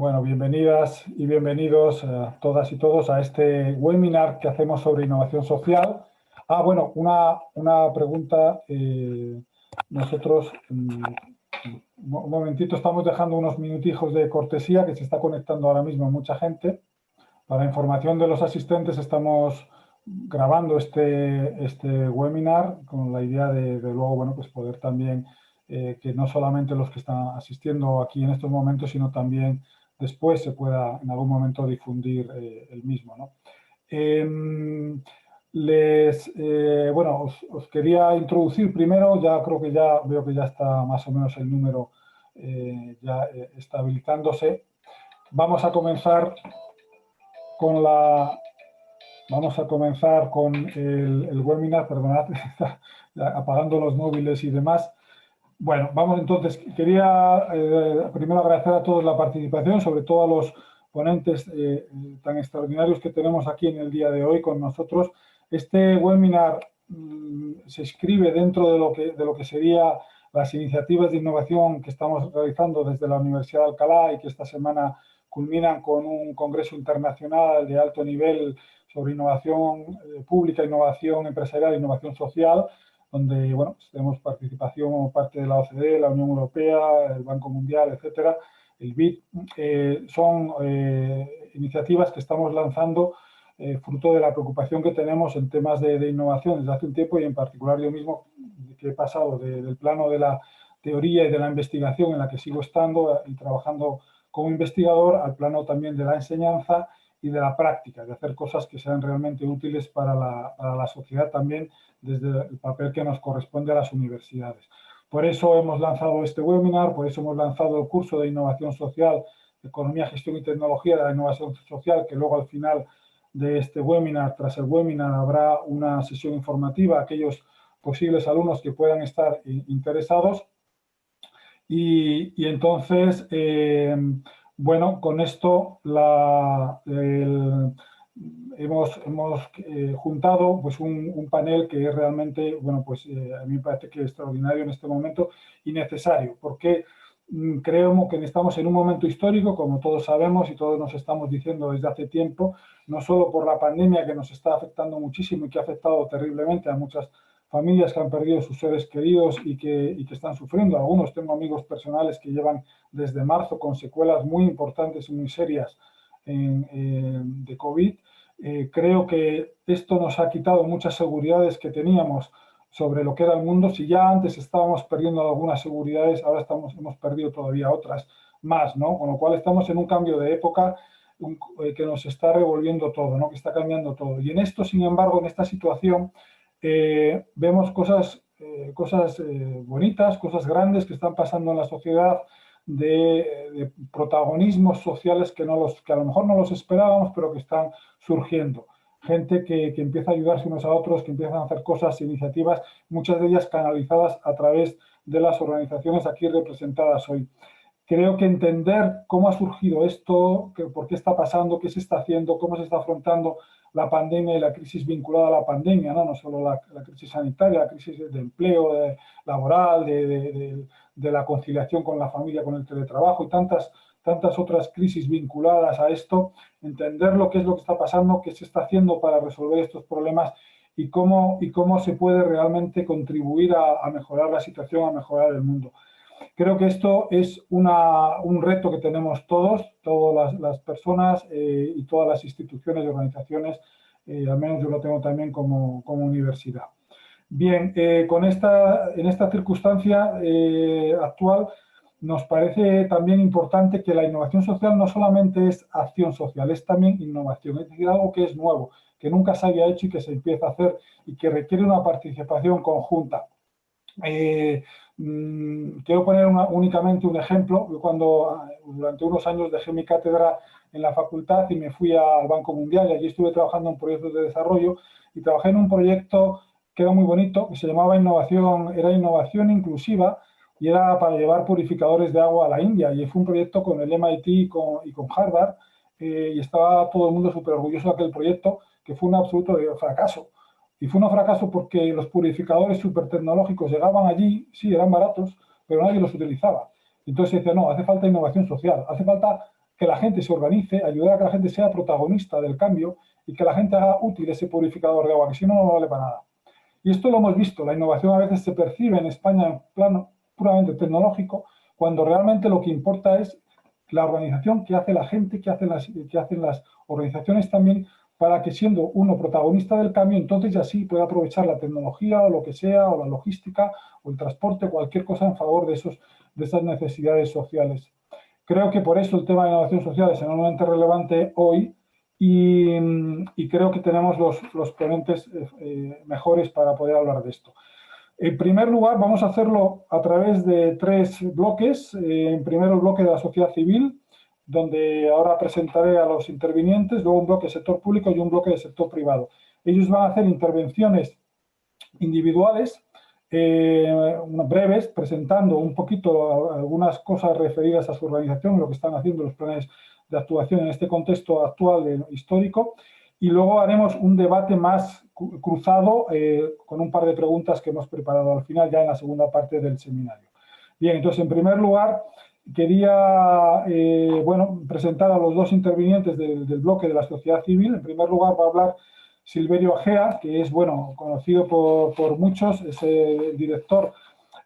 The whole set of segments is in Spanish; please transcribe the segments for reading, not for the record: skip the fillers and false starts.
Bueno, bienvenidas y bienvenidos todas y todos a este webinar que hacemos sobre innovación social. Bueno, una pregunta. Nosotros, un momentito, estamos dejando unos minutijos de cortesía que se está conectando ahora mismo mucha gente. Para información de los asistentes, estamos grabando este webinar con la idea de luego, bueno, pues poder también que no solamente los que están asistiendo aquí en estos momentos, sino también después se pueda en algún momento difundir el mismo, ¿no? Bueno, os quería introducir primero, ya creo que ya veo que ya está más o menos el número ya estabilizándose. Vamos a comenzar con el webinar, perdonad, apagando los móviles y demás. Bueno, vamos entonces. Quería primero agradecer a todos la participación, sobre todo a los ponentes tan extraordinarios que tenemos aquí en el día de hoy con nosotros. Este webinar se inscribe dentro de lo que sería las iniciativas de innovación que estamos realizando desde la Universidad de Alcalá y que esta semana culminan con un congreso internacional de alto nivel sobre innovación pública, innovación empresarial e innovación social, donde bueno, pues tenemos participación como parte de la OCDE, la Unión Europea, el Banco Mundial, etcétera, el BID. Son iniciativas que estamos lanzando fruto de la preocupación que tenemos en temas de innovación desde hace un tiempo, y en particular yo mismo, que he pasado del plano de la teoría y de la investigación, en la que sigo estando y trabajando como investigador, al plano también de la enseñanza y de la práctica, de hacer cosas que sean realmente útiles para la sociedad también, desde el papel que nos corresponde a las universidades. Por eso hemos lanzado este webinar, por eso hemos lanzado el curso de innovación social, economía, gestión y tecnología de la innovación social, que luego al final de este webinar, tras el webinar, habrá una sesión informativa a aquellos posibles alumnos que puedan estar interesados. Y entonces, bueno, con esto hemos juntado pues un panel que es realmente, bueno, pues a mí me parece que es extraordinario en este momento y necesario, porque creo que estamos en un momento histórico, como todos sabemos y todos nos estamos diciendo desde hace tiempo, no solo por la pandemia, que nos está afectando muchísimo y que ha afectado terriblemente a muchas familias que han perdido sus seres queridos y que están sufriendo. Algunos, tengo amigos personales que llevan desde marzo con secuelas muy importantes y muy serias de COVID. Creo que esto nos ha quitado muchas seguridades que teníamos sobre lo que era el mundo. Si ya antes estábamos perdiendo algunas seguridades, ahora hemos perdido todavía otras más, ¿no? Con lo cual estamos en un cambio de época que nos está revolviendo todo, ¿no? Que está cambiando todo. Y en esto, sin embargo, en esta situación, vemos cosas bonitas, cosas grandes que están pasando en la sociedad, de protagonismos sociales que a lo mejor no los esperábamos, pero que están surgiendo. Gente que empieza a ayudarse unos a otros, que empiezan a hacer cosas, iniciativas, muchas de ellas canalizadas a través de las organizaciones aquí representadas hoy. Creo que entender cómo ha surgido esto, por qué está pasando, qué se está haciendo, cómo se está afrontando la pandemia y la crisis vinculada a la pandemia, no solo la crisis sanitaria, la crisis de empleo, laboral, de la conciliación con la familia, con el teletrabajo y tantas otras crisis vinculadas a esto. Entender lo que es lo que está pasando, qué se está haciendo para resolver estos problemas y cómo se puede realmente contribuir a mejorar la situación, a mejorar el mundo. Creo que esto es un reto que tenemos todas las personas y todas las instituciones y organizaciones, al menos yo lo tengo también como universidad. Bien, en esta circunstancia actual, nos parece también importante que la innovación social no solamente es acción social, es también innovación, es decir, algo que es nuevo, que nunca se había hecho y que se empieza a hacer y que requiere una participación conjunta. Quiero poner únicamente un ejemplo. Yo durante unos años dejé mi cátedra en la facultad y me fui al Banco Mundial, y allí estuve trabajando en proyectos de desarrollo, y trabajé en un proyecto que era muy bonito, que se llamaba innovación inclusiva, y era para llevar purificadores de agua a la India, y fue un proyecto con el MIT y con Harvard, y estaba todo el mundo súper orgulloso de aquel proyecto, que fue un absoluto fracaso. Y fue un fracaso porque los purificadores súper tecnológicos llegaban allí, sí, eran baratos, pero nadie los utilizaba. Entonces se decía, no, hace falta innovación social, hace falta que la gente se organice, ayudar a que la gente sea protagonista del cambio y que la gente haga útil ese purificador de agua, que si no, no vale para nada. Y esto lo hemos visto, la innovación a veces se percibe en España en plano puramente tecnológico, cuando realmente lo que importa es la organización que hace la gente, que hacen las organizaciones también, para que siendo uno protagonista del cambio, entonces ya sí pueda aprovechar la tecnología o lo que sea, o la logística, o el transporte, cualquier cosa en favor de esas necesidades sociales. Creo que por eso el tema de innovación social es enormemente relevante hoy y creo que tenemos los ponentes mejores para poder hablar de esto. En primer lugar, vamos a hacerlo a través de 3 bloques. En primero, el bloque de la sociedad civil, donde ahora presentaré a los intervinientes, luego un bloque de sector público y un bloque de sector privado. Ellos van a hacer intervenciones individuales, breves, presentando un poquito algunas cosas referidas a su organización, lo que están haciendo los planes de actuación en este contexto actual histórico, y luego haremos un debate más cruzado con un par de preguntas que hemos preparado al final, ya en la segunda parte del seminario. Bien, entonces, en primer lugar, quería presentar a los 2 intervinientes del bloque de la sociedad civil. En primer lugar, va a hablar Silverio Agea, que es conocido por muchos, es el director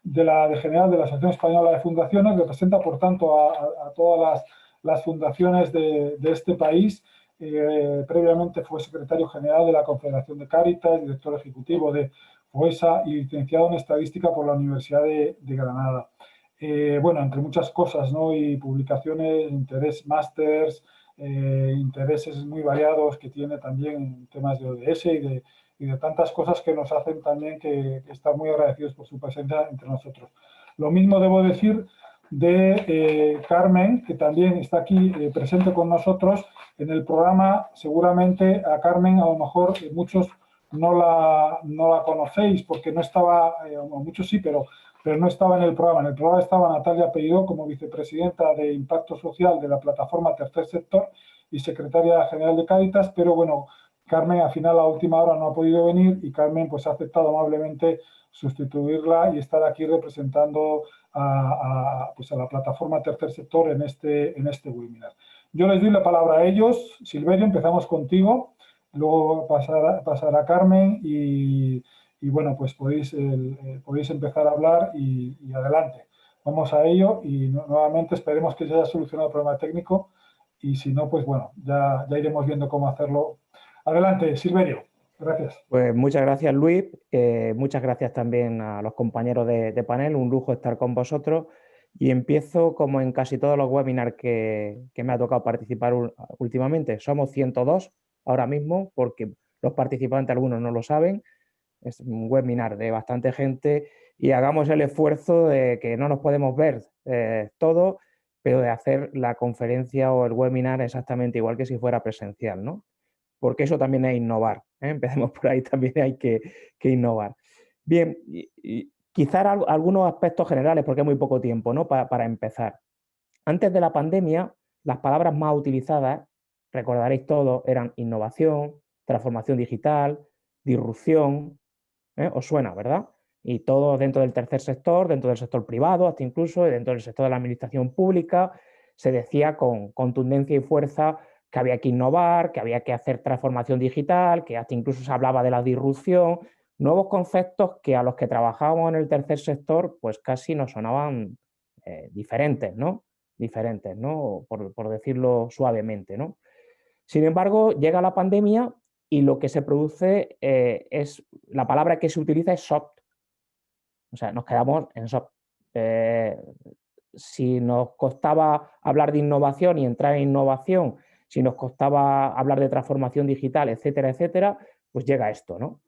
de general de la Asociación Española de Fundaciones, representa por tanto a todas las fundaciones de este país. Previamente fue secretario general de la Confederación de Cáritas, director ejecutivo de FOESA y licenciado en Estadística por la Universidad de Granada. Entre muchas cosas, ¿no? Y publicaciones, másters, intereses muy variados que tiene también en temas de ODS y de tantas cosas que nos hacen también que estar muy agradecidos por su presencia entre nosotros. Lo mismo debo decir de Carmen, que también está aquí presente con nosotros en el programa. Seguramente a Carmen, a lo mejor muchos no la conocéis porque no estaba, muchos sí, pero no estaba en el programa. En el programa estaba Natalia Peiró como vicepresidenta de Impacto Social de la plataforma Tercer Sector y secretaria general de Cáritas, pero bueno, Carmen al final a última hora no ha podido venir y Carmen pues ha aceptado amablemente sustituirla y estar aquí representando a la plataforma Tercer Sector en este webinar. Yo les doy la palabra a ellos. Silverio, empezamos contigo, luego pasará Carmen y bueno, pues podéis empezar a hablar y adelante. Vamos a ello y nuevamente esperemos que se haya solucionado el problema técnico y si no, pues bueno, ya iremos viendo cómo hacerlo. Adelante, Silverio. Gracias. Pues muchas gracias, Luis. Muchas gracias también a los compañeros de panel. Un lujo estar con vosotros. Y empiezo como en casi todos los webinars que me ha tocado participar últimamente. Somos 102 ahora mismo, porque los participantes algunos no lo saben. Es un webinar de bastante gente y hagamos el esfuerzo de que no nos podemos ver todos, pero de hacer la conferencia o el webinar exactamente igual que si fuera presencial, ¿no? Porque eso también es innovar, ¿eh? Empecemos por ahí, también hay que innovar. Bien, quizás algunos aspectos generales, porque hay muy poco tiempo, ¿no? Para empezar. Antes de la pandemia, las palabras más utilizadas, recordaréis todos, eran innovación, transformación digital, disrupción. Os suena, ¿verdad? Y todo dentro del tercer sector, dentro del sector privado, hasta incluso dentro del sector de la administración pública, se decía con contundencia y fuerza que había que innovar, que había que hacer transformación digital, que hasta incluso se hablaba de la disrupción, nuevos conceptos que a los que trabajábamos en el tercer sector pues casi nos sonaban diferentes, ¿no? Diferentes, ¿no? Por decirlo suavemente, ¿no? Sin embargo, llega la pandemia y lo que se produce es, la palabra que se utiliza es soft. O sea, nos quedamos en soft. Si nos costaba hablar de innovación y entrar en innovación, si nos costaba hablar de transformación digital, etcétera, etcétera, pues llega esto, ¿no?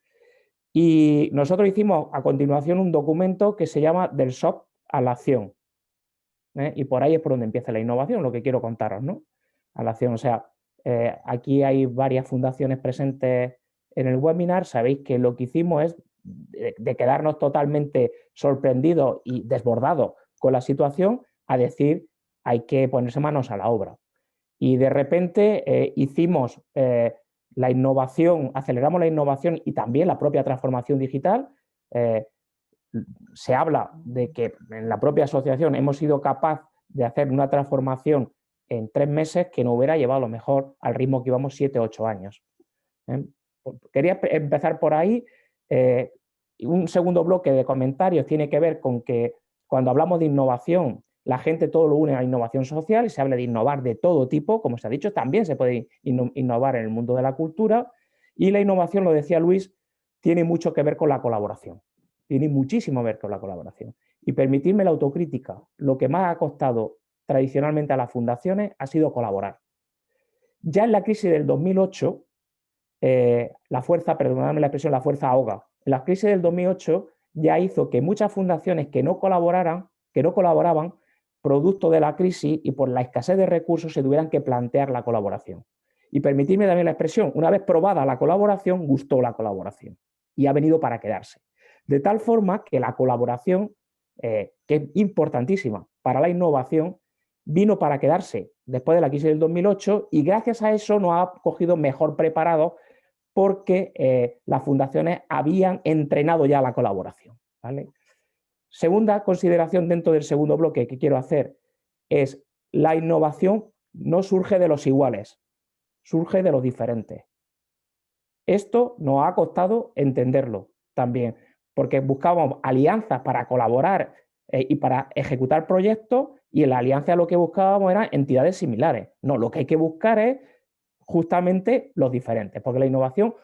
Y nosotros hicimos a continuación un documento que se llama Del soft a la acción. Y por ahí es por donde empieza la innovación, lo que quiero contaros, ¿no? A la acción, o sea, aquí hay varias fundaciones presentes en el webinar. Sabéis que lo que hicimos es de quedarnos totalmente sorprendidos y desbordados con la situación a decir hay que ponerse manos a la obra. Y de repente hicimos la innovación, aceleramos la innovación y también la propia transformación digital. Se habla de que en la propia asociación hemos sido capaces de hacer una transformación en 3 meses que nos hubiera llevado a lo mejor al ritmo que íbamos 7 o 8 años. Quería empezar por ahí. Un segundo bloque de comentarios tiene que ver con que cuando hablamos de innovación, la gente todo lo une a la innovación social y se habla de innovar de todo tipo, como se ha dicho, también se puede innovar en el mundo de la cultura, y la innovación, lo decía Luis, tiene mucho que ver con la colaboración, tiene muchísimo que ver con la colaboración. Y permitirme la autocrítica, lo que más ha costado tradicionalmente a las fundaciones ha sido colaborar. Ya en la crisis del 2008, la fuerza, perdonadme la expresión, la fuerza ahoga. En la crisis del 2008 ya hizo que muchas fundaciones que no colaboraban, producto de la crisis y por la escasez de recursos, se tuvieran que plantear la colaboración. Y permitirme también la expresión, una vez probada la colaboración, gustó la colaboración y ha venido para quedarse. De tal forma que la colaboración, que es importantísima para la innovación, vino para quedarse después de la crisis del 2008 y gracias a eso nos ha cogido mejor preparados porque las fundaciones habían entrenado ya la colaboración, ¿vale? Segunda consideración dentro del segundo bloque que quiero hacer es: la innovación no surge de los iguales, surge de los diferentes. Esto nos ha costado entenderlo también, porque buscábamos alianzas para colaborar y para ejecutar proyectos, y en la alianza lo que buscábamos eran entidades similares. No, lo que hay que buscar es justamente los diferentes, porque la innovación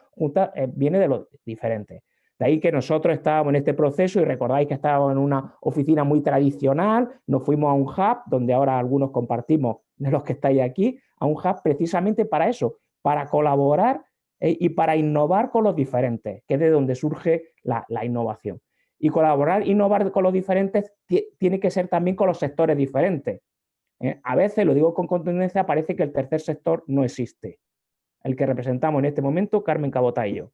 viene de los diferentes. De ahí que nosotros estábamos en este proceso, y recordáis que estábamos en una oficina muy tradicional, nos fuimos a un hub, donde ahora algunos compartimos, de los que estáis aquí, a un hub precisamente para eso, para colaborar y para innovar con los diferentes, que es de donde surge la innovación. Y colaborar, innovar con los diferentes tiene que ser también con los sectores diferentes. A veces, lo digo con contundencia, parece que el tercer sector no existe. El que representamos en este momento, Carmen Cabota y yo.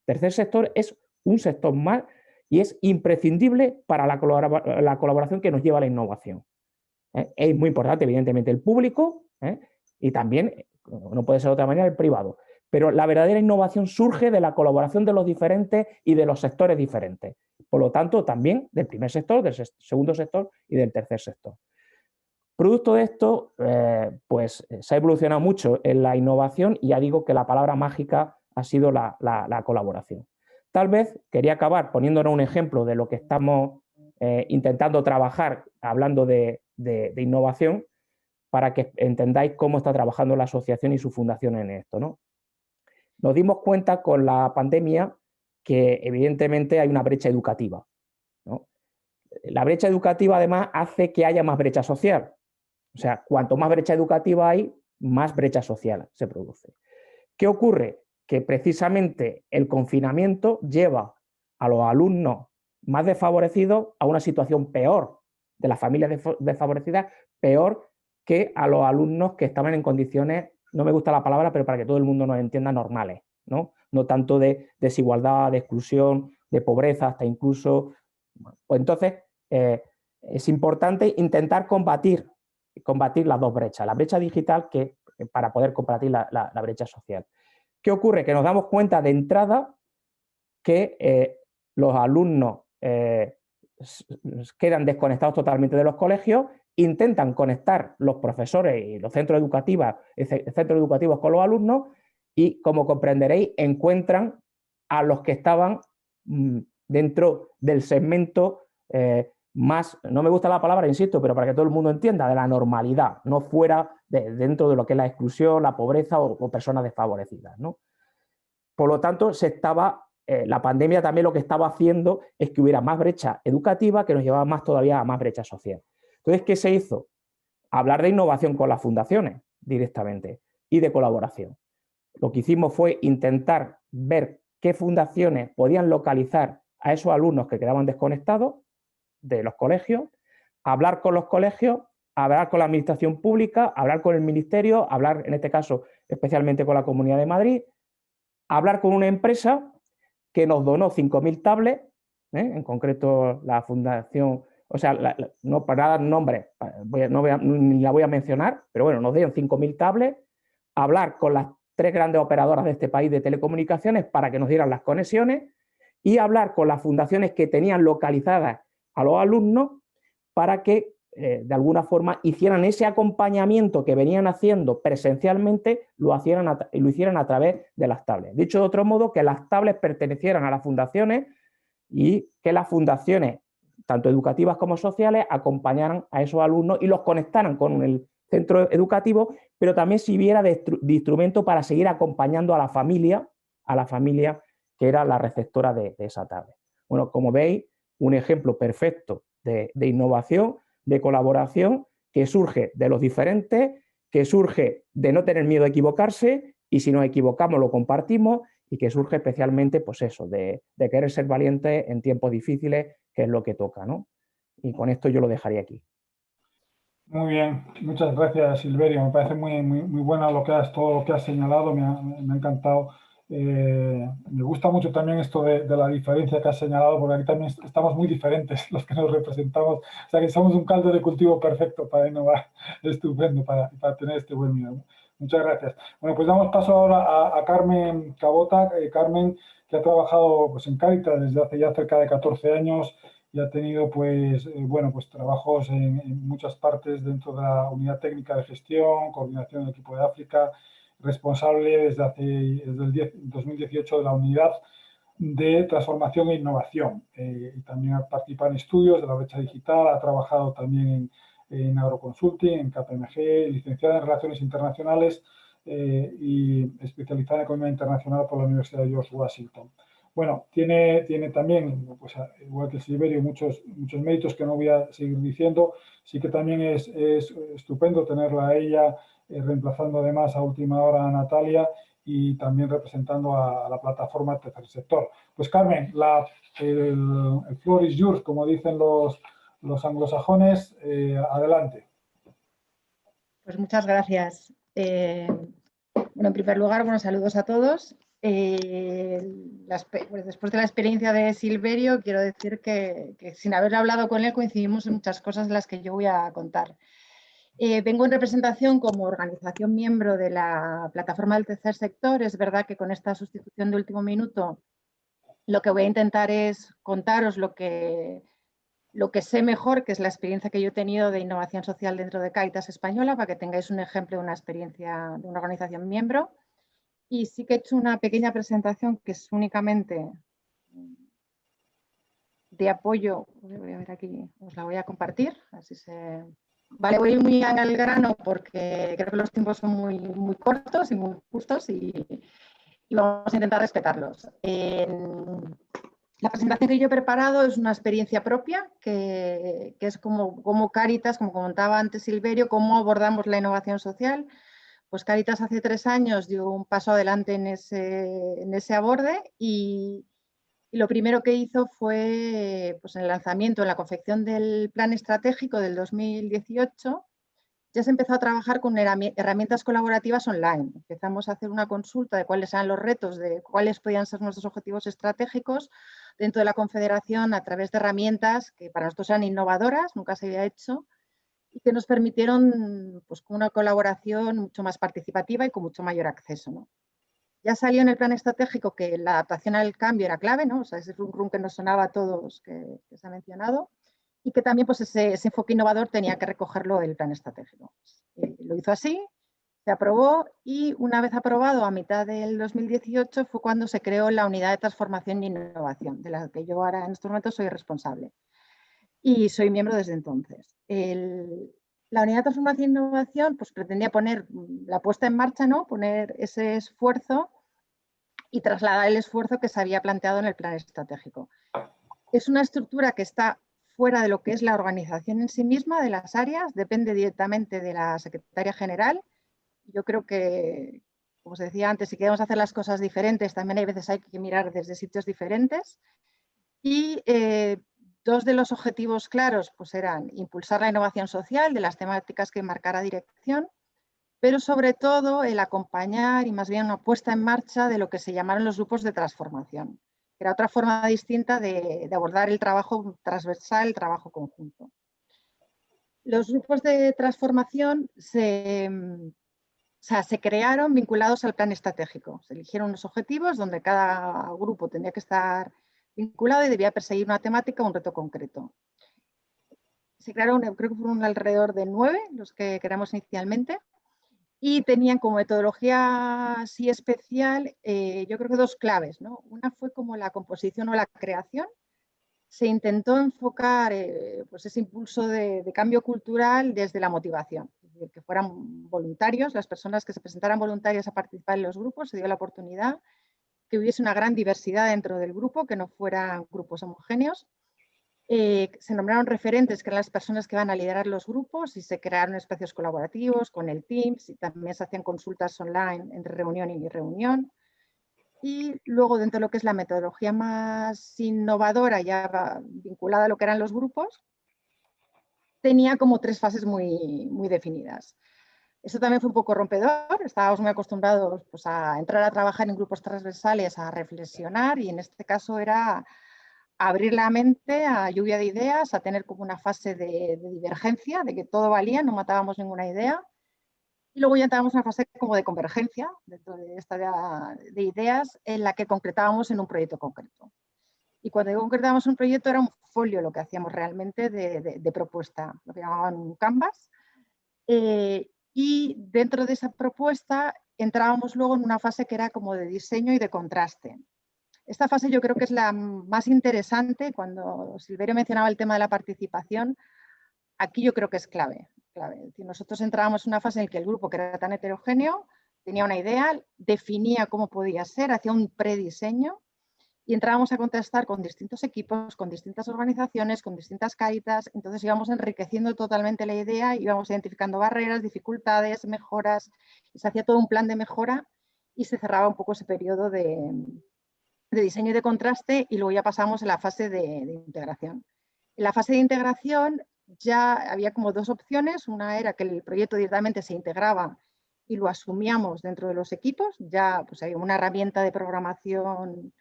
Tercer sector es un sector más y es imprescindible para la colaboración que nos lleva a la innovación. Es muy importante, evidentemente, el público y también, no puede ser de otra manera, el privado. Pero la verdadera innovación surge de la colaboración de los diferentes y de los sectores diferentes. Por lo tanto, también del primer sector, del segundo sector y del tercer sector. Producto de esto, pues se ha evolucionado mucho en la innovación y ya digo que la palabra mágica ha sido la colaboración. Tal vez quería acabar poniéndonos un ejemplo de lo que estamos intentando trabajar hablando de innovación, para que entendáis cómo está trabajando la asociación y su fundación en esto, ¿no? Nos dimos cuenta con la pandemia que evidentemente hay una brecha educativa, ¿no? La brecha educativa además hace que haya más brecha social. O sea, cuanto más brecha educativa hay, más brecha social se produce. ¿Qué ocurre? Que precisamente el confinamiento lleva a los alumnos más desfavorecidos a una situación peor, de las familias desfavorecidas, peor que a los alumnos que estaban en condiciones, no me gusta la palabra, pero para que todo el mundo nos entienda, normales, ¿no? No tanto de desigualdad, de exclusión, de pobreza, hasta incluso... Pues entonces, es importante intentar combatir las dos brechas, la brecha digital para poder combatir la brecha social. ¿Qué ocurre? Que nos damos cuenta de entrada que los alumnos quedan desconectados totalmente de los colegios, intentan conectar los profesores y los centros educativos con los alumnos y, como comprenderéis, encuentran a los que estaban dentro del segmento más, no me gusta la palabra, insisto, pero para que todo el mundo entienda, de la normalidad, no fuera dentro de lo que es la exclusión, la pobreza o personas desfavorecidas, ¿no? Por lo tanto, la pandemia también lo que estaba haciendo es que hubiera más brecha educativa, que nos llevaba más todavía a más brecha social. Entonces, ¿qué se hizo? Hablar de innovación con las fundaciones directamente y de colaboración. Lo que hicimos fue intentar ver qué fundaciones podían localizar a esos alumnos que quedaban desconectados de los colegios, hablar con los colegios, hablar con la administración pública, hablar con el ministerio, hablar en este caso especialmente con la Comunidad de Madrid, hablar con una empresa que nos donó 5.000 tablets, en concreto la fundación, o sea, no para dar nombres, ni la voy a mencionar, pero bueno, nos dieron 5.000 tablets, hablar con las 3 grandes operadoras de este país de telecomunicaciones para que nos dieran las conexiones y hablar con las fundaciones que tenían localizadas a los alumnos para que de alguna forma hicieran ese acompañamiento que venían haciendo presencialmente, lo hicieran a través de las tablets. Dicho de otro modo, que las tablets pertenecieran a las fundaciones y que las fundaciones, tanto educativas como sociales, acompañaran a esos alumnos y los conectaran con el centro educativo, pero también sirviera de instrumento para seguir acompañando a la familia que era la receptora de esa tablet. Bueno, como veis, un ejemplo perfecto de innovación, de colaboración, que surge de los diferentes, que surge de no tener miedo a equivocarse, y si nos equivocamos lo compartimos, y que surge especialmente, pues eso, de querer ser valientes en tiempos difíciles, que es lo que toca, ¿no? Y con esto yo lo dejaría aquí. Muy bien, muchas gracias, Silverio. Me parece muy buena todo lo que has señalado, me ha encantado. Me gusta mucho también esto de la diferencia que has señalado, porque aquí también estamos muy diferentes los que nos representamos. O sea que somos un caldo de cultivo perfecto para innovar, estupendo, para tener este webinar. Muchas gracias. Bueno, pues damos paso ahora a Carmen Cabota. Carmen, que ha trabajado pues, en Cáritas desde hace ya cerca de 14 años, y ha tenido pues trabajos en muchas partes dentro de la unidad técnica de gestión, coordinación del equipo de África, responsable desde el 2018 de la unidad de transformación e innovación. Y también ha participado en estudios de la brecha digital, ha trabajado también en agroconsulting, en KPMG, licenciada en Relaciones Internacionales y especializada en Economía Internacional por la Universidad de George Washington. Bueno, tiene también, pues, igual que Silverio, muchos méritos que no voy a seguir diciendo. Sí que también es estupendo tenerla a ella, reemplazando además a última hora a Natalia y también representando a la plataforma Tercer Sector. Pues Carmen, el floor is yours, como dicen los anglosajones. Adelante. Pues muchas gracias. Bueno, en primer lugar, buenos saludos a todos. Pues después de la experiencia de Silverio, quiero decir que sin haber hablado con él coincidimos en muchas cosas de las que yo voy a contar. Vengo en representación como organización miembro de la plataforma del tercer sector. Es verdad que con esta sustitución de último minuto lo que voy a intentar es contaros lo que sé mejor, que es la experiencia que yo he tenido de innovación social dentro de Cáritas Española, para que tengáis un ejemplo de una experiencia de una organización miembro. Y sí que he hecho una pequeña presentación que es únicamente de apoyo. Voy a ver aquí, os la voy a compartir. Así se... Vale, voy muy al grano porque creo que los tiempos son muy cortos y muy justos y vamos a intentar respetarlos. La presentación que yo he preparado es una experiencia propia, que es como Cáritas, como comentaba antes Silverio, cómo abordamos la innovación social. Pues Cáritas hace 3 años dio un paso adelante en ese aborde y lo primero que hizo fue, pues en el lanzamiento, en la confección del plan estratégico del 2018, ya se empezó a trabajar con herramientas colaborativas online. Empezamos a hacer una consulta de cuáles eran los retos, de cuáles podían ser nuestros objetivos estratégicos dentro de la Confederación a través de herramientas que para nosotros eran innovadoras, nunca se había hecho, y que nos permitieron pues, una colaboración mucho más participativa y con mucho mayor acceso, ¿no? Ya salió en el plan estratégico que la adaptación al cambio era clave, ¿no? O sea, ese rum que nos sonaba a todos que se ha mencionado, y que también pues, ese enfoque innovador tenía que recogerlo el plan estratégico. Lo hizo así, se aprobó y una vez aprobado a mitad del 2018 fue cuando se creó la unidad de transformación e innovación, de la que yo ahora en estos momentos soy responsable y soy miembro desde entonces. La unidad de transformación e innovación pues, pretendía poner la puesta en marcha, ¿no? Poner ese esfuerzo y trasladar el esfuerzo que se había planteado en el plan estratégico. Es una estructura que está fuera de lo que es la organización en sí misma, de las áreas, depende directamente de la secretaria general. Yo creo que, como os decía antes, si queremos hacer las cosas diferentes, también hay veces hay que mirar desde sitios diferentes. Y 2 de los objetivos claros pues eran impulsar la innovación social de las temáticas que marcara dirección, pero sobre todo el acompañar y más bien una puesta en marcha de lo que se llamaron los grupos de transformación. Era otra forma distinta de abordar el trabajo transversal, el trabajo conjunto. Los grupos de transformación se crearon vinculados al plan estratégico. Se eligieron unos objetivos donde cada grupo tenía que estar vinculado y debía perseguir una temática o un reto concreto. se crearon, creo que fueron alrededor de 9 los que creamos inicialmente, y tenían como metodología así especial, yo creo que 2 claves, ¿no? Una fue como la composición o la creación. Se intentó enfocar pues ese impulso de cambio cultural desde la motivación, es decir, que fueran voluntarios, las personas que se presentaran voluntarias a participar en los grupos, se dio la oportunidad, que hubiese una gran diversidad dentro del grupo, que no fueran grupos homogéneos. Se nombraron referentes, que eran las personas que van a liderar los grupos, y se crearon espacios colaborativos con el Teams, y también se hacían consultas online entre reunión y reunión. Y luego, dentro de lo que es la metodología más innovadora, ya vinculada a lo que eran los grupos, tenía como 3 fases muy definidas. Eso también fue un poco rompedor, estábamos muy acostumbrados pues, a entrar a trabajar en grupos transversales, a reflexionar, y en este caso era abrir la mente a lluvia de ideas, a tener como una fase de divergencia, de que todo valía, no matábamos ninguna idea. Y luego ya entrábamos en una fase como de convergencia dentro de esta de ideas, en la que concretábamos en un proyecto concreto. Y cuando concretábamos un proyecto era un folio lo que hacíamos realmente de propuesta, lo que llamaban un canvas. Y dentro de esa propuesta entrábamos luego en una fase que era como de diseño y de contraste. Esta fase yo creo que es la más interesante. Cuando Silverio mencionaba el tema de la participación, aquí yo creo que es clave. Nosotros entrábamos en una fase en la que el grupo, que era tan heterogéneo, tenía una idea, definía cómo podía ser, hacía un prediseño, y entrábamos a contestar con distintos equipos, con distintas organizaciones, con distintas caritas. Entonces íbamos enriqueciendo totalmente la idea, íbamos identificando barreras, dificultades, mejoras, y se hacía todo un plan de mejora, y se cerraba un poco ese periodo de diseño y de contraste, y luego ya pasamos a la fase de integración. En la fase de integración ya había como 2 opciones. Una era que el proyecto directamente se integraba y lo asumíamos dentro de los equipos. Ya pues, había una herramienta de programación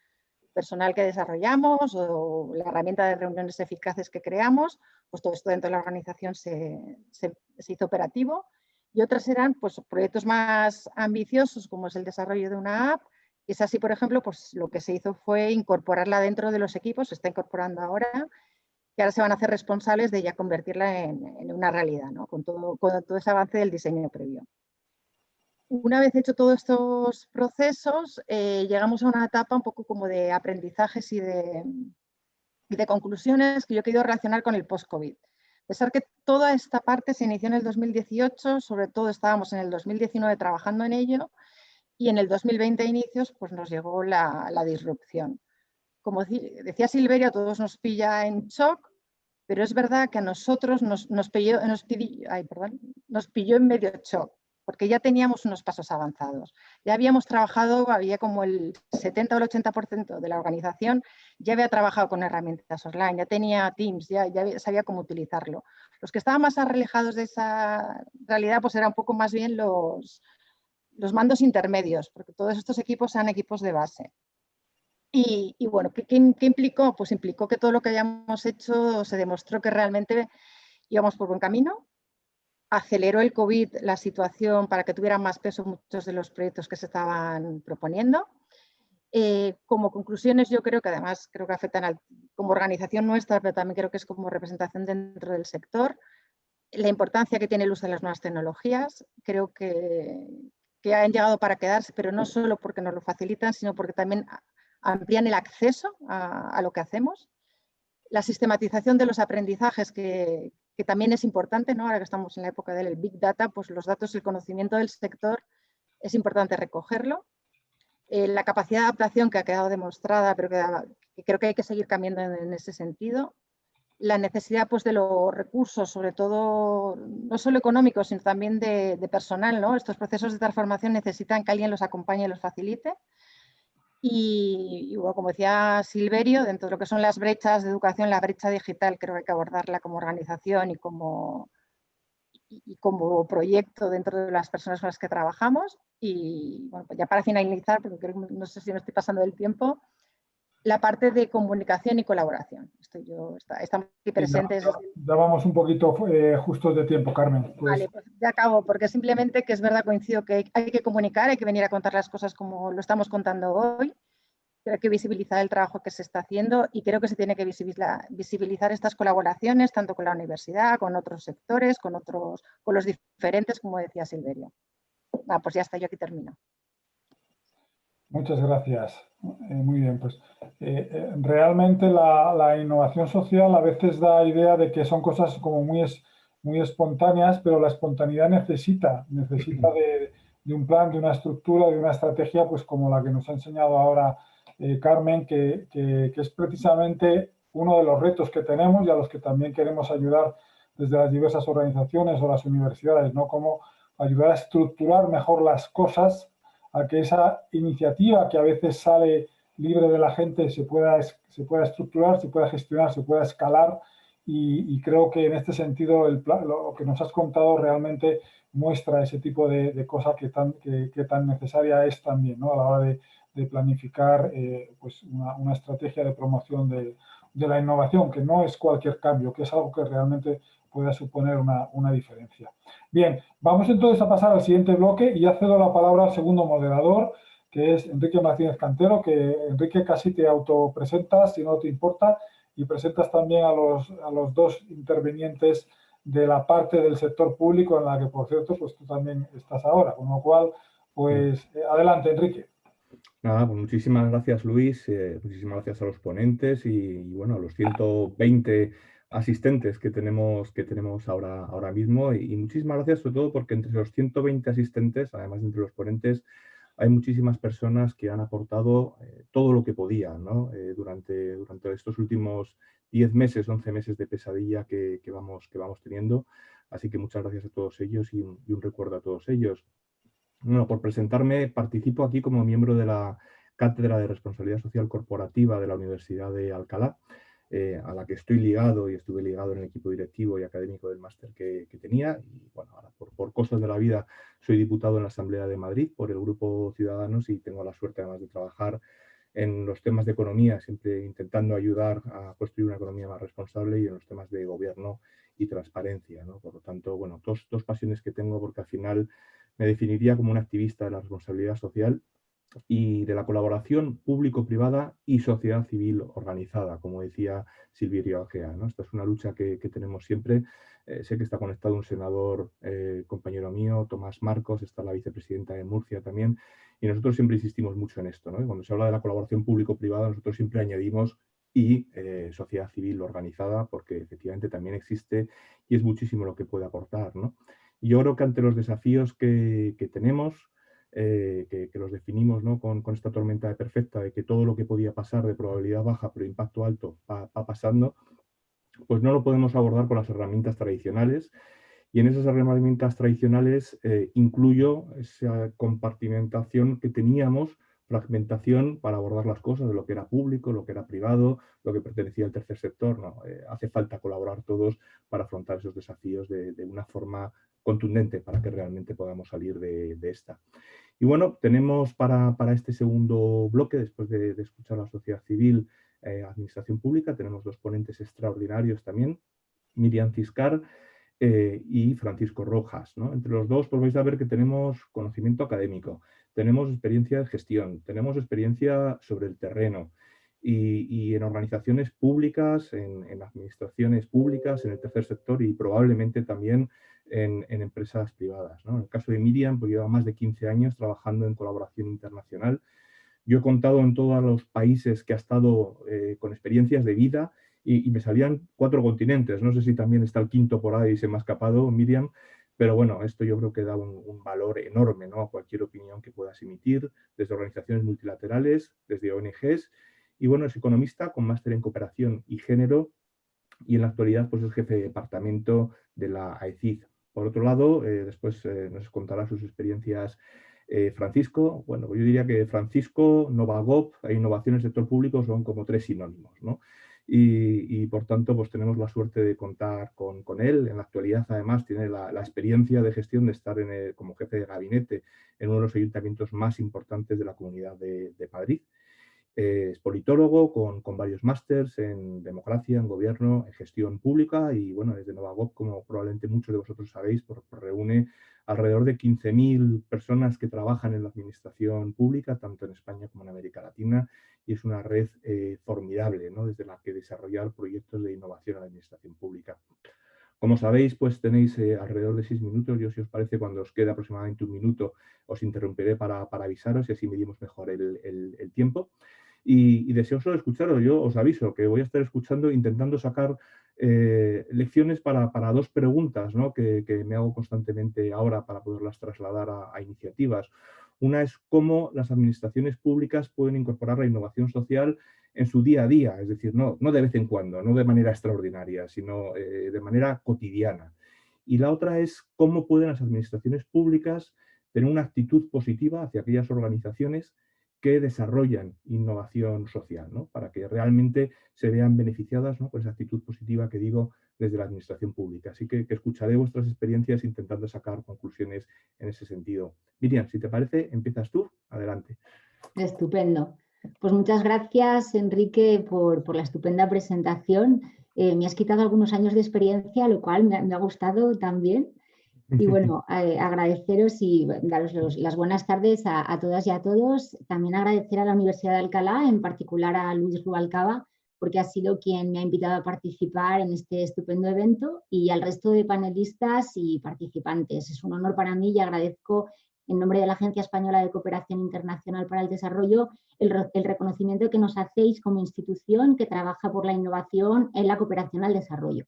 personal que desarrollamos, o la herramienta de reuniones eficaces que creamos, pues todo esto dentro de la organización se hizo operativo. Y otras eran pues, proyectos más ambiciosos, como es el desarrollo de una app. Es así, por ejemplo, pues lo que se hizo fue incorporarla dentro de los equipos, se está incorporando ahora, y ahora se van a hacer responsables de ya convertirla en una realidad, ¿no? con todo ese avance del diseño previo. Una vez hecho todos estos procesos, llegamos a una etapa un poco como de aprendizajes y de conclusiones, que yo he querido relacionar con el post-COVID. A pesar que toda esta parte se inició en el 2018, sobre todo estábamos en el 2019 trabajando en ello, y en el 2020 inicios pues nos llegó la disrupción. Como decía Silverio, a todos nos pilla en shock, pero es verdad que a nosotros nos pilló en medio shock, porque ya teníamos unos pasos avanzados. Ya habíamos trabajado, había como el 70 o el 80% de la organización ya había trabajado con herramientas online, ya tenía Teams, ya sabía cómo utilizarlo. Los que estaban más alejados de esa realidad pues eran un poco más bien los mandos intermedios, porque todos estos equipos eran equipos de base. Y bueno, ¿qué implicó? Pues implicó que todo lo que hayamos hecho se demostró que realmente íbamos por buen camino. Aceleró el COVID la situación para que tuvieran más peso muchos de los proyectos que se estaban proponiendo. Como conclusiones, yo creo que además creo que afectan como organización nuestra, pero también creo que es como representación dentro del sector, la importancia que tiene el uso de las nuevas tecnologías. Creo que han llegado para quedarse, pero no solo porque nos lo facilitan, sino porque también amplían el acceso a lo que hacemos. La sistematización de los aprendizajes, que también es importante, ¿no? Ahora que estamos en la época del Big Data, pues los datos y el conocimiento del sector es importante recogerlo. La capacidad de adaptación que ha quedado demostrada, pero que creo que hay que seguir cambiando en ese sentido. La necesidad pues, de los recursos, sobre todo, no solo económicos, sino también de personal, ¿no? Estos procesos de transformación necesitan que alguien los acompañe y los facilite. Y bueno, como decía Silverio, dentro de lo que son las brechas de educación, la brecha digital, creo que hay que abordarla como organización y como proyecto dentro de las personas con las que trabajamos. Y bueno, pues ya para finalizar, porque creo que no sé si me estoy pasando del tiempo, la parte de comunicación y colaboración. Estamos aquí presentes. Ya vamos un poquito justos de tiempo, Carmen. Pues... Vale, pues ya acabo, porque simplemente que es verdad, coincido que hay que comunicar, hay que venir a contar las cosas como lo estamos contando hoy. Creo que hay que visibilizar el trabajo que se está haciendo y creo que se tiene que visibilizar estas colaboraciones tanto con la universidad, con otros sectores, con los diferentes, como decía Silverio. Pues ya está, yo aquí termino. Muchas gracias. Muy bien, pues realmente la innovación social a veces da idea de que son cosas como muy espontáneas, pero la espontaneidad necesita de un plan, de una estructura, de una estrategia, pues como la que nos ha enseñado ahora Carmen, que es precisamente uno de los retos que tenemos y a los que también queremos ayudar desde las diversas organizaciones o las universidades, ¿no? Cómo ayudar a estructurar mejor las cosas, a que esa iniciativa que a veces sale libre de la gente se pueda estructurar, se pueda gestionar, se pueda escalar y creo que en este sentido lo que nos has contado realmente muestra ese tipo de cosa que tan necesaria es también, ¿no? A la hora de planificar pues una estrategia de promoción de la innovación, que no es cualquier cambio, que es algo que realmente pueda suponer una diferencia. Bien, vamos entonces a pasar al siguiente bloque y ya cedo la palabra al segundo moderador, que es Enrique Martínez Cantero, que Enrique casi te autopresentas, si no te importa, y presentas también a los dos intervinientes de la parte del sector público en la que, por cierto, pues tú también estás ahora, con lo cual, pues adelante, Enrique. Nada, pues muchísimas gracias, Luis, muchísimas gracias a los ponentes y bueno, a los 120 asistentes que tenemos ahora mismo y muchísimas gracias sobre todo porque entre los 120 asistentes, además de entre los ponentes, hay muchísimas personas que han aportado todo lo que podían, ¿no? Durante estos últimos 10 meses, 11 meses de pesadilla que vamos teniendo. Así que muchas gracias a todos ellos y un recuerdo a todos ellos. Bueno, por presentarme, participo aquí como miembro de la Cátedra de Responsabilidad Social Corporativa de la Universidad de Alcalá, a la que estoy ligado y estuve ligado en el equipo directivo y académico del máster que tenía. Y bueno, ahora por cosas de la vida soy diputado en la Asamblea de Madrid por el Grupo Ciudadanos y tengo la suerte además de trabajar en los temas de economía, siempre intentando ayudar a construir una economía más responsable y en los temas de gobierno y transparencia, ¿no? Por lo tanto, bueno, dos pasiones que tengo porque al final me definiría como un activista de la responsabilidad social y de la colaboración público-privada y sociedad civil organizada, como decía Silverio Agea, ¿no? Esta es una lucha que tenemos siempre. Sé que está conectado un senador, compañero mío, Tomás Marcos, está la vicepresidenta de Murcia también, y nosotros siempre insistimos mucho en esto, ¿no? Y cuando se habla de la colaboración público-privada, nosotros siempre añadimos y sociedad civil organizada, porque efectivamente también existe y es muchísimo lo que puede aportar, ¿no? Y yo creo que ante los desafíos que tenemos, que los definimos, ¿no? con esta tormenta perfecta de que todo lo que podía pasar de probabilidad baja pero impacto alto va pasando, pues no lo podemos abordar con las herramientas tradicionales. Y en esas herramientas tradicionales incluyo esa compartimentación que teníamos, fragmentación para abordar las cosas de lo que era público, lo que era privado, lo que pertenecía al tercer sector. No, hace falta colaborar todos para afrontar esos desafíos de una forma contundente para que realmente podamos salir de esta. Y bueno, tenemos para este segundo bloque, después de escuchar a la sociedad civil, administración pública, tenemos dos ponentes extraordinarios también, Miriam Ciscar y Francisco Rojas, ¿no? Entre los dos pues vais a ver que tenemos conocimiento académico, tenemos experiencia de gestión, tenemos experiencia sobre el terreno y en organizaciones públicas, en administraciones públicas, en el tercer sector y probablemente también en empresas privadas, ¿no? En el caso de Miriam, pues lleva más de 15 años trabajando en colaboración internacional. Yo he contado en todos los países que ha estado con experiencias de vida y me salían 4 continentes. No sé si también está el quinto por ahí, se me ha escapado, Miriam, pero bueno, esto yo creo que da un valor enorme, ¿no? A cualquier opinión que puedas emitir, desde organizaciones multilaterales, desde ONGs. Y bueno, es economista con máster en cooperación y género y en la actualidad pues es jefe de departamento de la AECID. Por otro lado, después nos contará sus experiencias Francisco. Bueno, yo diría que Francisco, Novagop e innovación en el sector público son como 3 sinónimos, ¿no? Y por tanto, pues tenemos la suerte de contar con él. En la actualidad, además, tiene la experiencia de gestión de estar como jefe de gabinete en uno de los ayuntamientos más importantes de la Comunidad de Madrid. Es politólogo con varios másters en democracia, en gobierno, en gestión pública y bueno, desde Novagov, como probablemente muchos de vosotros sabéis, reúne alrededor de 15.000 personas que trabajan en la administración pública, tanto en España como en América Latina, y es una red formidable, ¿no?, desde la que desarrollar proyectos de innovación en la administración pública. Como sabéis, pues tenéis alrededor de 6 minutos. Yo, si os parece, cuando os quede aproximadamente 1 minuto, os interrumpiré para avisaros y así medimos mejor el tiempo. Y deseoso de escucharos. Yo os aviso que voy a estar escuchando, intentando sacar lecciones para 2 preguntas, ¿no?, que me hago constantemente ahora para poderlas trasladar a iniciativas. Una es cómo las administraciones públicas pueden incorporar la innovación social en su día a día, es decir, no de vez en cuando, no de manera extraordinaria, sino de manera cotidiana. Y la otra es cómo pueden las administraciones públicas tener una actitud positiva hacia aquellas organizaciones que desarrollan innovación social, ¿no?, para que realmente se vean beneficiadas, ¿no?, por esa actitud positiva que digo desde la administración pública. Así que escucharé vuestras experiencias intentando sacar conclusiones en ese sentido. Miriam, si te parece, empiezas tú. Adelante. Estupendo. Pues muchas gracias, Enrique, por la estupenda presentación. Me has quitado algunos años de experiencia, lo cual me ha gustado también. Y bueno, agradeceros y daros las buenas tardes a todas y a todos. También agradecer a la Universidad de Alcalá, en particular a Luis Rubalcaba, porque ha sido quien me ha invitado a participar en este estupendo evento, y al resto de panelistas y participantes. Es un honor para mí y agradezco, en nombre de la Agencia Española de Cooperación Internacional para el Desarrollo, el reconocimiento que nos hacéis como institución que trabaja por la innovación en la cooperación al desarrollo.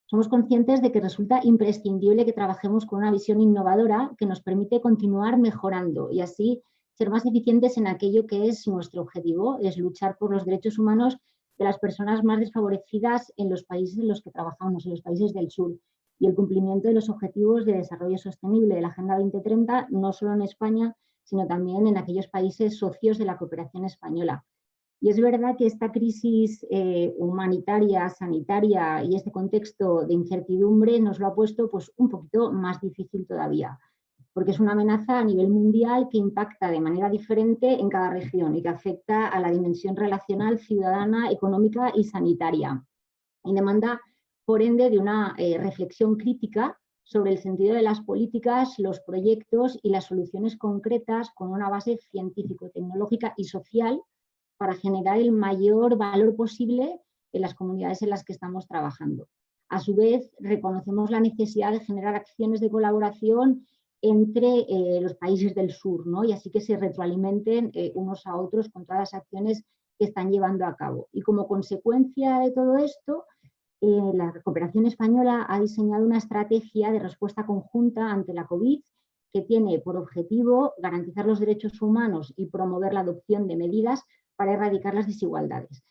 Somos conscientes de que resulta imprescindible que trabajemos con una visión innovadora que nos permite continuar mejorando y así ser más eficientes en aquello que es nuestro objetivo, es luchar por los derechos humanos de las personas más desfavorecidas en los países en los que trabajamos, en los países del sur, y el cumplimiento de los objetivos de desarrollo sostenible de la Agenda 2030, no solo en España, sino también en aquellos países socios de la cooperación española. Y es verdad que esta crisis humanitaria, sanitaria y este contexto de incertidumbre nos lo ha puesto pues, un poquito más difícil todavía, porque es una amenaza a nivel mundial que impacta de manera diferente en cada región y que afecta a la dimensión relacional, ciudadana, económica y sanitaria. Y demanda, por ende, de una reflexión crítica sobre el sentido de las políticas, los proyectos y las soluciones concretas con una base científico, tecnológica y social para generar el mayor valor posible en las comunidades en las que estamos trabajando. A su vez, reconocemos la necesidad de generar acciones de colaboración entre los países del sur, ¿no?, y así que se retroalimenten unos a otros con todas las acciones que están llevando a cabo. Y como consecuencia de todo esto, la cooperación española ha diseñado una estrategia de respuesta conjunta ante la COVID que tiene por objetivo garantizar los derechos humanos y promover la adopción de medidas para erradicar las desigualdades.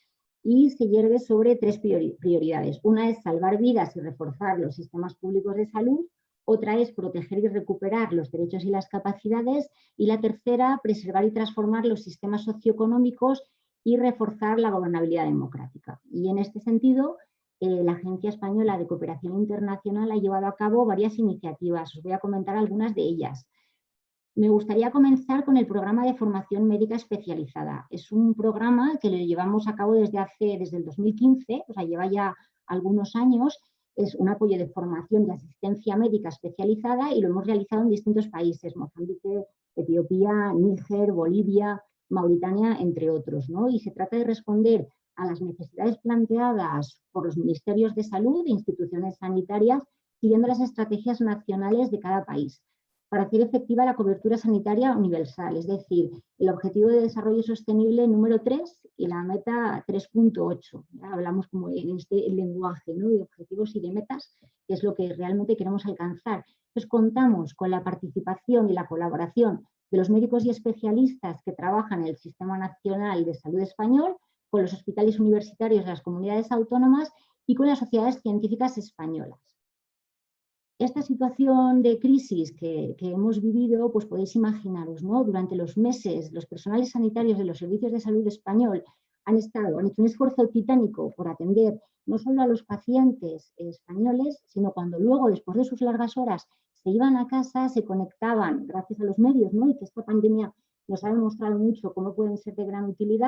Y se yergue sobre 3 prioridades. Una es salvar vidas y reforzar los sistemas públicos de salud, otra es proteger y recuperar los derechos y las capacidades, y la tercera, preservar y transformar los sistemas socioeconómicos y reforzar la gobernabilidad democrática. Y en este sentido, la Agencia Española de Cooperación Internacional ha llevado a cabo varias iniciativas. Os voy a comentar algunas de ellas. Me gustaría comenzar con el programa de formación médica especializada. Es un programa que lo llevamos a cabo desde el 2015, o sea, lleva ya algunos años. Es un apoyo de formación y asistencia médica especializada y lo hemos realizado en distintos países: Mozambique, Etiopía, Níger, Bolivia, Mauritania, entre otros, ¿no? Y se trata de responder a las necesidades planteadas por los ministerios de salud e instituciones sanitarias siguiendo las estrategias nacionales de cada país, para hacer efectiva la cobertura sanitaria universal, es decir, el Objetivo de Desarrollo Sostenible número 3 y la meta 3.8. Hablamos como en este lenguaje, ¿no?, de objetivos y de metas, que es lo que realmente queremos alcanzar. Entonces, contamos con la participación y la colaboración de los médicos y especialistas que trabajan en el Sistema Nacional de Salud Español, con los hospitales universitarios de las comunidades autónomas y con las sociedades científicas españolas. Esta situación de crisis que hemos vivido, pues podéis imaginaros, ¿no? Durante los meses, los personales sanitarios de los servicios de salud español han hecho un esfuerzo titánico por atender no solo a los pacientes españoles, sino cuando luego, después de sus largas horas, se iban a casa, se conectaban gracias a los medios, ¿no?, y que esta pandemia nos ha demostrado mucho cómo pueden ser de gran utilidad.